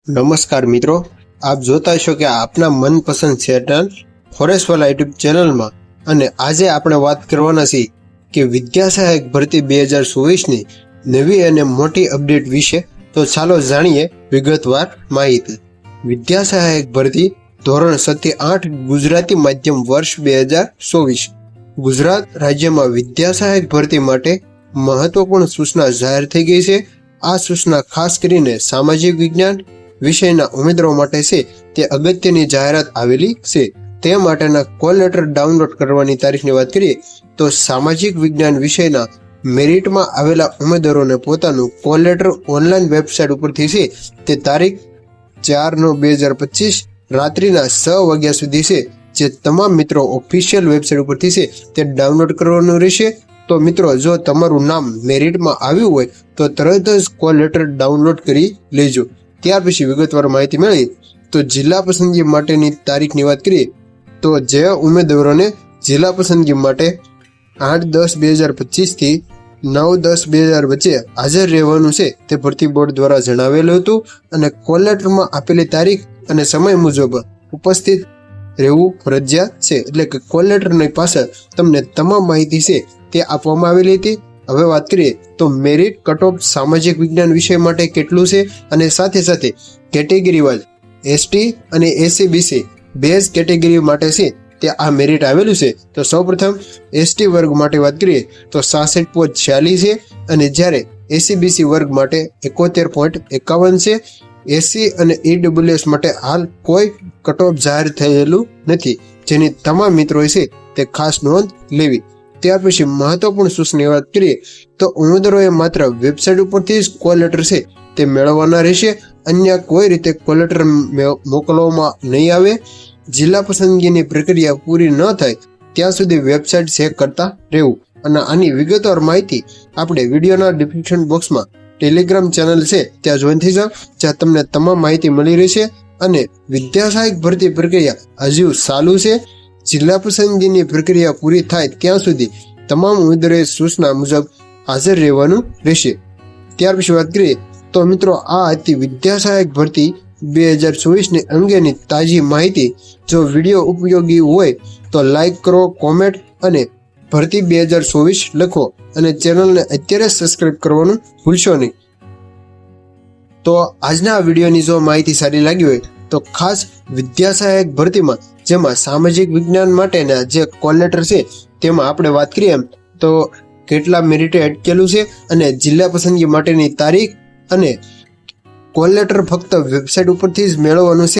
નમસ્કાર મિત્રો, આપ જોતા છો કે આપના મનપસંદ ચેનલ ફોરેસ્ટવાલા યુટ્યુબ ચેનલમાં અને આજે આપણે વાત કરવાના છીએ કે વિદ્યા સહાયક ભરતી 2024ની નવી અને મોટી અપડેટ વિશે. તો ચાલો જાણીએ વિગતવાર માહિતી. વિદ્યા સહાયક ભરતી ધોરણ 7 થી 8 ગુજરાતી માધ્યમ વર્ષ 2024. ગુજરાત રાજ્યમાં વિદ્યા સહાયક ભરતી માટે મહત્વપૂર્ણ સૂચના જાહેર થઈ ગઈ છે. આ સૂચના ખાસ કરીને સામાજિક વિજ્ઞાન વિષયના ઉમેદવારો માટે છે. તે અગત્યની જાહેરાત આવેલી છે. તે માટેના કોલ લેટર ડાઉનલોડ કરવાની તારીખની વાત કરીએ તો સામાજિક વિજ્ઞાન વિષયના મેરિટમાં આવેલા ઉમેદવારોને પોતાનું કોલ લેટર ઓનલાઈન વેબસાઇટ ઉપરથી છે તે તારીખ 4/9/2025 રાત્રિના 6 વાગ્યા સુધી છે. જે તમામ મિત્રો ઓફિશિયલ વેબસાઇટ ઉપરથી છે તે ડાઉનલોડ કરવાનું રહેશે. તો મિત્રો, જો તમારું નામ મેરિટમાં આવ્યું હોય તો તરત જ કોલ લેટર ડાઉનલોડ કરી લેજો. ત્યાર પછી વિગતવાર માહિતી મેળવી તો જિલ્લા પસંદગી માટેની તારીખની વાત કરીએ તો જે ઉમેદવારોને જિલ્લા પસંદગી માટે 8/10/2025 થી 9/10/2000 વચ્ચે હાજર રહેવાનું છે તે ભરતી બોર્ડ દ્વારા જણાવેલું હતું અને કોલ લેટરમાં આપેલી તારીખ અને સમય મુજબ ઉપસ્થિત રહેવું ફરજિયાત છે. એટલે કે કોલ લેટરની પાછળ તમને તમામ માહિતી છે તે આપવામાં આવેલી હતી. હવે વાત કરીએ તો મેરિટ કટ ઓફ સામાજિક વિજ્ઞાન વિષય માટે કેટલું છે અને સાથે સાથે કેટેગરી વાઇઝ એસટી અને એસસીબીસી બે જ કેટેગરી માટે છે તે આ મેરિટ આવેલું છે. તો સૌપ્રથમ એસટી વર્ગ માટે વાત કરીએ તો 66.46 છે અને જ્યારે એસસીબીસી વર્ગ માટે 71.51 છે. એસસી અને ઈડબ્લ્યુએસ માટે હાલ કોઈ કટ ઓફ જાહેર થયેલું નથી, જેની તમામ મિત્રો છે તે ખાસ નોંધ લેવી. ત્યાર પછી મહત્વપૂર્ણ સૂચનાની વાત કરીએ તો ઉમેદવારોએ માત્ર વેબસાઇટ ઉપરથી જ કોલ લેટર છે તે મેળવવાના રહેશે. અન્ય કોઈ રીતે કોલ લેટર મોકલવામાં નહીં આવે. જિલ્લા પસંદગીની પ્રક્રિયા પૂરી ન થાય ત્યાં સુધી વેબસાઇટ ચેક કરતા રહેવું. અને આની વિગતવાર માહિતી આપણે વિડીયોના ડિસ્ક્રિપ્શન બોક્સમાં ટેલિગ્રામ ચેનલ છે ત્યાં જોઈન થઈ જાઓ, જ્યાં તમને તમામ માહિતી મળી રહેશે. અને વિદ્યા સહાયક ભરતી પ્રક્રિયા હજુ ચાલુ છે. જિલ્લા પસંદગીની પ્રક્રિયા પૂરી થાય ત્યાં સુધી તમામ ઉમેદવારોએ સૂચના મુજબ હાજર રહેવાનું રહેશે. ત્યાર પછી વાત કરીએ તો મિત્રો, આ હતી વિદ્યા સહાયક ભરતી 2024ની અંગેની તાજી માહિતી. જો વિડીયો ઉપયોગી હોય તો લાઈક કરો, કોમેન્ટ અને ભરતી 2024 લખો અને ચેનલને અત્યારે સબસ્ક્રાઇબ કરવાનું ભૂલશો નહીં. તો આજના વિડીયોની જો માહિતી સારી લાગી હોય તો ખાસ વિદ્યા સહાયક ભરતીમાં જેમાં સામાજિક વિજ્ઞાન માટેના જે કોલ લેટર છે તેમાં આપણે વાત કરીએ તો કેટલા મેરિટે અટકેલું છે અને જિલ્લા પસંદગી માટેની તારીખ અને કોલ લેટર ફક્ત વેબસાઇટ ઉપરથી જ મેળવવાનું છે.